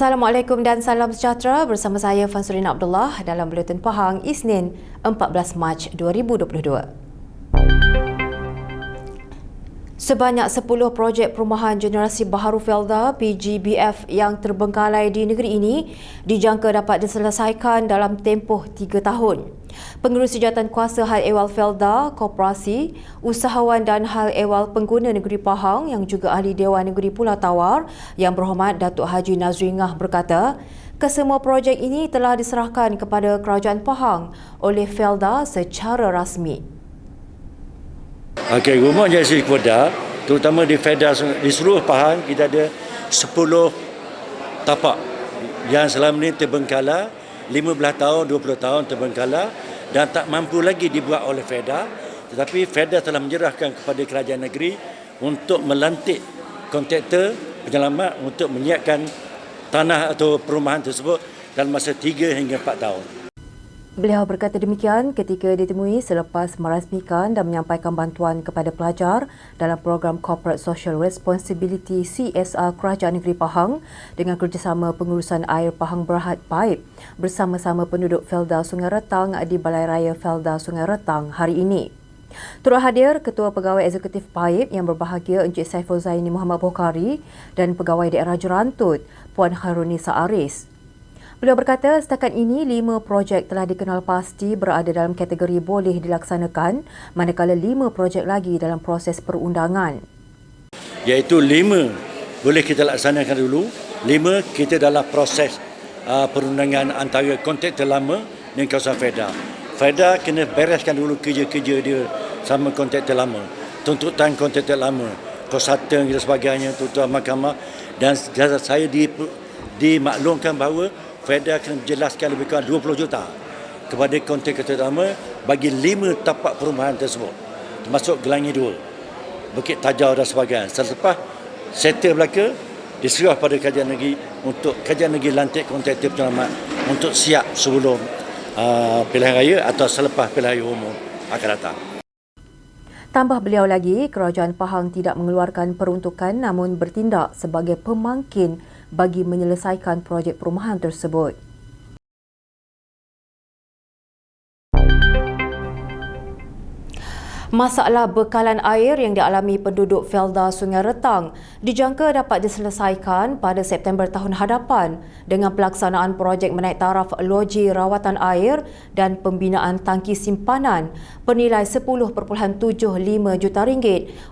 Assalamualaikum dan salam sejahtera, bersama saya Fansurina Abdullah dalam Buletin Pahang Isnin 14 Mac 2022. Sebanyak 10 projek perumahan generasi baharu Felda PGBF yang terbengkalai di negeri ini dijangka dapat diselesaikan dalam tempoh 3 tahun. Pengerusi Jawatankuasa Hal Ehwal Felda, Koperasi, Usahawan dan Hal Ehwal Pengguna Negeri Pahang yang juga Ahli Dewan Negeri Pulau Tawar Yang Berhormat Datuk Haji Nazri Ngah berkata, kesemua projek ini telah diserahkan kepada Kerajaan Pahang oleh Felda secara rasmi. Okey, rumah generasi kepada, terutama di Felda, di seluruh Pahang, kita ada 10 tapak yang selama ini terbengkalai, 15 tahun, 20 tahun terbengkalai dan tak mampu lagi dibuat oleh Felda. Tetapi Felda telah menyerahkan kepada kerajaan negeri untuk melantik kontraktor penyelamat untuk menyiapkan tanah atau perumahan tersebut dalam masa 3 hingga 4 tahun. Beliau berkata demikian ketika ditemui selepas merasmikan dan menyampaikan bantuan kepada pelajar dalam program Corporate Social Responsibility CSR Kerajaan Negeri Pahang dengan kerjasama Pengurusan Air Pahang Berhad PAIP bersama-sama penduduk Felda Sungai Retang di Balai Raya Felda Sungai Retang hari ini. Turut hadir Ketua Pegawai Eksekutif PAIP yang berbahagia Encik Saiful Zaini Muhammad Bokhari dan Pegawai Daerah Jerantut Puan Khairunisa Aris. Beliau berkata setakat ini 5 projek telah dikenal pasti berada dalam kategori boleh dilaksanakan, manakala 5 projek lagi dalam proses perundangan. Iaitu 5 boleh kita laksanakan dulu, 5 kita dalam proses perundangan antara kontraktor lama dengan kawasan Felda. Felda kena bereskan dulu kerja-kerja dia sama kontraktor lama, tuntutan kontraktor lama, kosatan dan sebagainya, tuntutan mahkamah, dan saya dimaklumkan bahawa Felda kena menjelaskan lebih kurang 20 juta kepada kontraktor utama bagi 5 tapak perumahan tersebut, termasuk Gelangi 2, Bukit Tajau dan sebagainya. Selepas settle belaka, diserah pada kerajaan negeri untuk kerajaan negeri lantik kontraktor penyelamat untuk siap sebelum pilihan raya atau selepas pilihan raya umum akan datang. Tambah beliau lagi, Kerajaan Pahang tidak mengeluarkan peruntukan namun bertindak sebagai pemangkin bagi menyelesaikan projek perumahan tersebut. Masalah bekalan air yang dialami penduduk Felda Sungai Retang dijangka dapat diselesaikan pada September tahun hadapan dengan pelaksanaan projek menaik taraf loji rawatan air dan pembinaan tangki simpanan bernilai RM10.75 juta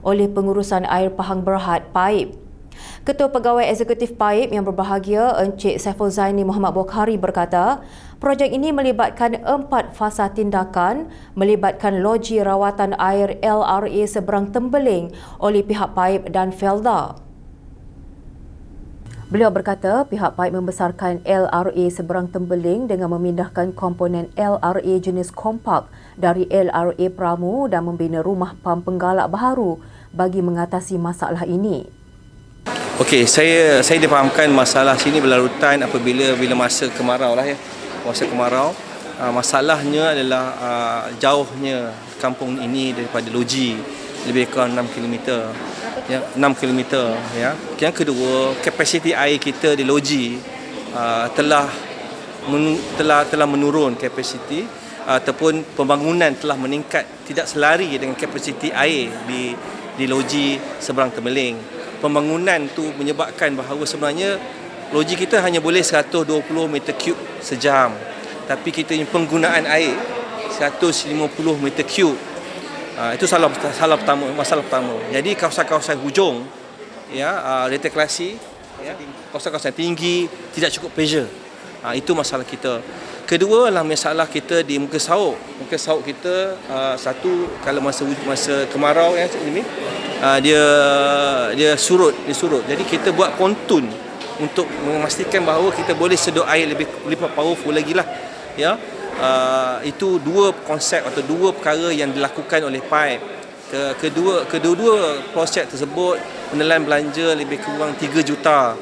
oleh Pengurusan Air Pahang Berhad PAIP. Ketua Pegawai Eksekutif PAIP yang berbahagia Encik Saiful Zaini Muhammad Bokhari berkata, projek ini melibatkan 4 fasa tindakan melibatkan loji rawatan air LRA Seberang Tembeling oleh pihak PAIP dan Felda. Beliau berkata pihak PAIP membesarkan LRA Seberang Tembeling dengan memindahkan komponen LRA jenis kompak dari LRA Pramu dan membina rumah pam penggalak baharu bagi mengatasi masalah ini. Okey, saya difahamkan masalah sini berlarutan apabila masa kemarau lah ya. Masa kemarau, masalahnya adalah jauhnya kampung ini daripada loji lebih kurang 6 km. Ya, 6 km ya. Yang kedua, kapasiti air kita di loji telah menurun kapasiti ataupun pembangunan telah meningkat tidak selari dengan kapasiti air di loji Seberang Tembeling. Pembangunan tu menyebabkan bahawa sebenarnya loji kita hanya boleh 120 meter cube sejam, tapi kita punya penggunaan air 150 meter cube. Itu masalah pertama. Jadi kawasan-kawasan hujung ya, retikulasi ya, kawasan-kawasan tinggi tidak cukup pressure. Itu masalah kita. Kedua adalah masalah kita di muka sauk. Muka sauk kita satu kalau masa kemarau ya ini dia surut. Jadi kita buat pontun untuk memastikan bahawa kita boleh sedut air lebih powerful lagi lah. Ya. Itu 2 konsep atau 2 perkara yang dilakukan oleh PAIP. Kedua-dua projek tersebut menelan belanja lebih kurang 3 juta.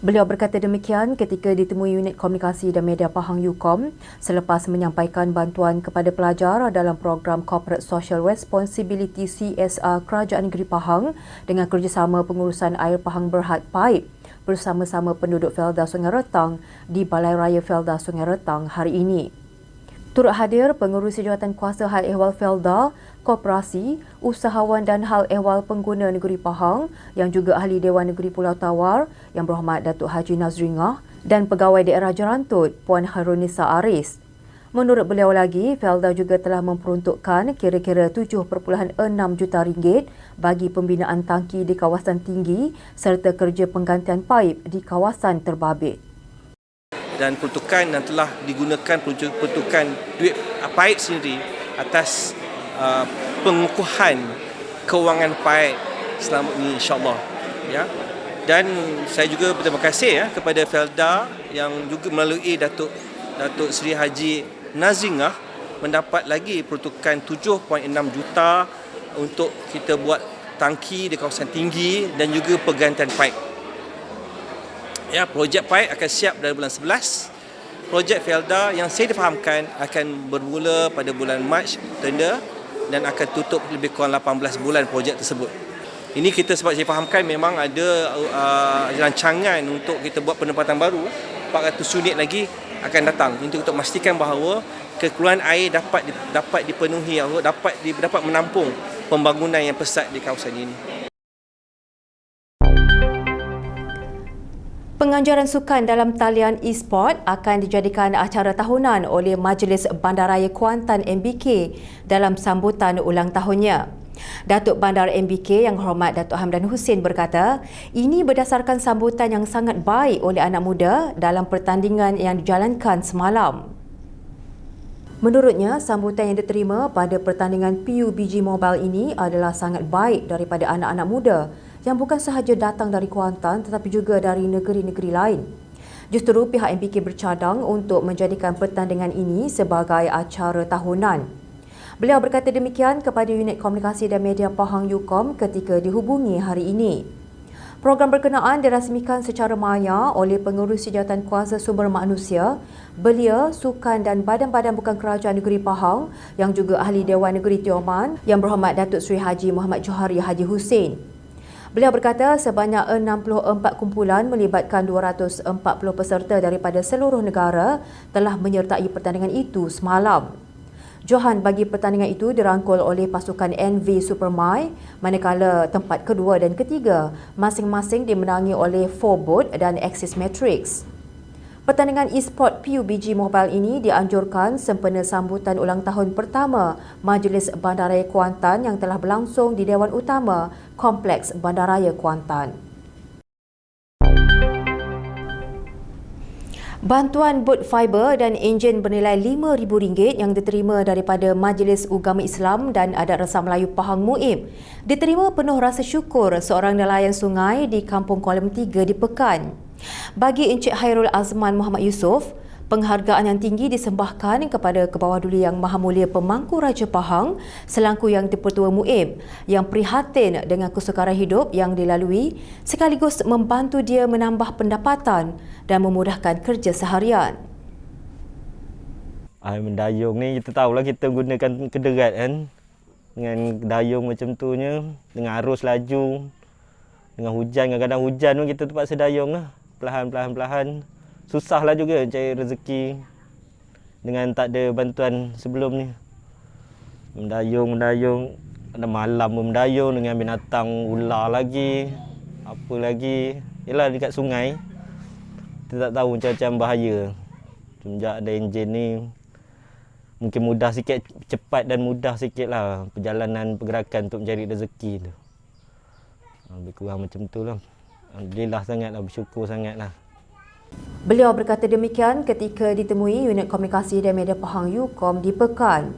Beliau berkata demikian ketika ditemui Unit Komunikasi dan Media Pahang UKOM selepas menyampaikan bantuan kepada pelajar dalam program Corporate Social Responsibility CSR Kerajaan Negeri Pahang dengan kerjasama Pengurusan Air Pahang Berhad PAIP bersama-sama penduduk Felda Sungai Retang di Balai Raya Felda Sungai Retang hari ini. Turut hadir pengurusi Jawatankuasa Hal Ehwal Felda, Koperasi, Usahawan dan Hal Ehwal Pengguna Negeri Pahang yang juga Ahli Dewan Negeri Pulau Tawar Yang Berhormat Datuk Haji Nazringah dan Pegawai Daerah Jerantut Puan Hairunisa Aris. Menurut beliau lagi, Felda juga telah memperuntukkan kira-kira 7.6 juta ringgit bagi pembinaan tangki di kawasan tinggi serta kerja penggantian paip di kawasan terbabit. Dan peruntukan yang telah digunakan peruntukan duit paip sendiri atas pengukuhan kewangan paip selama ini, insya-Allah, ya. Dan saya juga berterima kasih ya kepada Felda yang juga melalui Datuk Seri Haji Nazringah mendapat lagi peruntukan 7.6 juta untuk kita buat tangki di kawasan tinggi dan juga penggantian paip. Ya, projek paip akan siap dari bulan 11. Projek Felda yang saya difahamkan akan bermula pada bulan Mac tender dan akan tutup lebih kurang 18 bulan projek tersebut. Ini kita sebab saya fahamkan memang ada rancangan untuk kita buat penempatan baru 400 unit lagi akan datang untuk memastikan bahawa kekurangan air dapat dipenuhi atau dapat menampung pembangunan yang pesat di kawasan ini. Penganjuran sukan dalam talian e-sport akan dijadikan acara tahunan oleh Majlis Bandaraya Kuantan MBK dalam sambutan ulang tahunnya. Datuk Bandar MBK Yang Hormat Datuk Hamdan Hussein berkata, ini berdasarkan sambutan yang sangat baik oleh anak muda dalam pertandingan yang dijalankan semalam. Menurutnya, sambutan yang diterima pada pertandingan PUBG Mobile ini adalah sangat baik daripada anak-anak muda yang bukan sahaja datang dari Kuantan tetapi juga dari negeri-negeri lain. Justru pihak MBK bercadang untuk menjadikan pertandingan ini sebagai acara tahunan. Beliau berkata demikian kepada Unit Komunikasi dan Media Pahang UKOM ketika dihubungi hari ini. Program berkenaan dirasmikan secara maya oleh Pengurusi Jawatankuasa Sumber Manusia, Belia, Sukan dan Badan-Badan Bukan Kerajaan Negeri Pahang yang juga Ahli Dewan Negeri Tioman Yang Berhormat Datuk Seri Haji Muhammad Johari Haji Hussein. Beliau berkata sebanyak 64 kumpulan melibatkan 240 peserta daripada seluruh negara telah menyertai pertandingan itu semalam. Johan bagi pertandingan itu dirangkul oleh pasukan NV Supermai, manakala tempat kedua dan ketiga masing-masing dimenangi oleh Forbot dan Axis Matrix. Pertandingan e-sport PUBG Mobile ini dianjurkan sempena sambutan ulang tahun pertama Majlis Bandaraya Kuantan yang telah berlangsung di Dewan Utama Kompleks Bandaraya Kuantan. Bantuan bot fiber dan enjin bernilai RM5,000 yang diterima daripada Majlis Ugama Islam dan Adat Resam Melayu Pahang MUIB diterima penuh rasa syukur seorang nelayan sungai di Kampung Kolam 3 di Pekan. Bagi Encik Hairul Azman Muhammad Yusof, penghargaan yang tinggi disembahkan kepada Kebawah Duli Yang Maha Mulia Pemangku Raja Pahang selaku Yang di-Pertua MUIB yang prihatin dengan kesukaran hidup yang dilalui sekaligus membantu dia menambah pendapatan dan memudahkan kerja seharian. Air mendayung ni kita tahulah kita gunakan kederat kan. Dengan dayung macam tu nya, dengan arus laju, dengan hujan, kadang-kadang hujan pun kita terpaksa dayung lah. Perlahan-perlahan. Susahlah juga cari rezeki dengan tak ada bantuan sebelum ni. Mendayung, ada malam pun mendayung dengan binatang ular lagi, apa lagi. Yalah dekat sungai, kita tak tahu macam-macam bahaya. Semenjak ada enjin ni, mungkin mudah sikit, cepat dan mudah sikit lah perjalanan pergerakan untuk mencari rezeki tu. Lebih kurang macam tu lah. Alhamdulillah sangatlah, bersyukur sangatlah. Beliau berkata demikian ketika ditemui Unit Komunikasi dan Media Pahang UKOM di Pekan.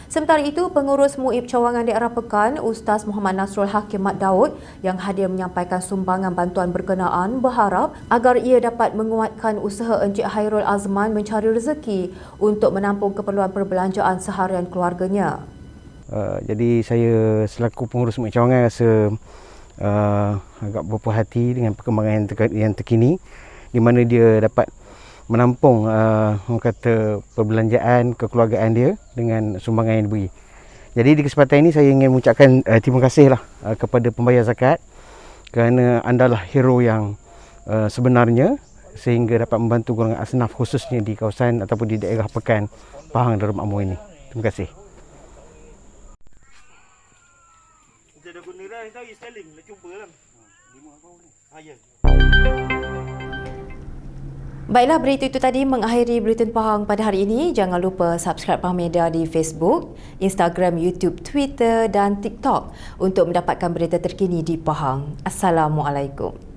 Sementara itu, Pengurus MUIB Cawangan Daerah Pekan, Ustaz Muhammad Nasrul Hakim Mat Daud yang hadir menyampaikan sumbangan bantuan berkenaan berharap agar ia dapat menguatkan usaha Encik Hairul Azman mencari rezeki untuk menampung keperluan perbelanjaan seharian keluarganya. Jadi saya selaku Pengurus MUIB Cawangan rasa agak berpuas hati dengan perkembangan yang terkini di mana dia dapat menampung orang kata perbelanjaan kekeluargaan dia dengan sumbangan yang diberi. Jadi di kesempatan ini saya ingin mengucapkan terima kasihlah kepada pembayar zakat kerana anda lah hero yang sebenarnya sehingga dapat membantu golongan asnaf khususnya di kawasan ataupun di daerah Pekan, Pahang, Darul Makmur ini. Terima kasih. Baiklah, berita itu tadi mengakhiri Bulletin Pahang pada hari ini. Jangan lupa subscribe Pahang Media di Facebook, Instagram, YouTube, Twitter dan TikTok untuk mendapatkan berita terkini di Pahang. Assalamualaikum.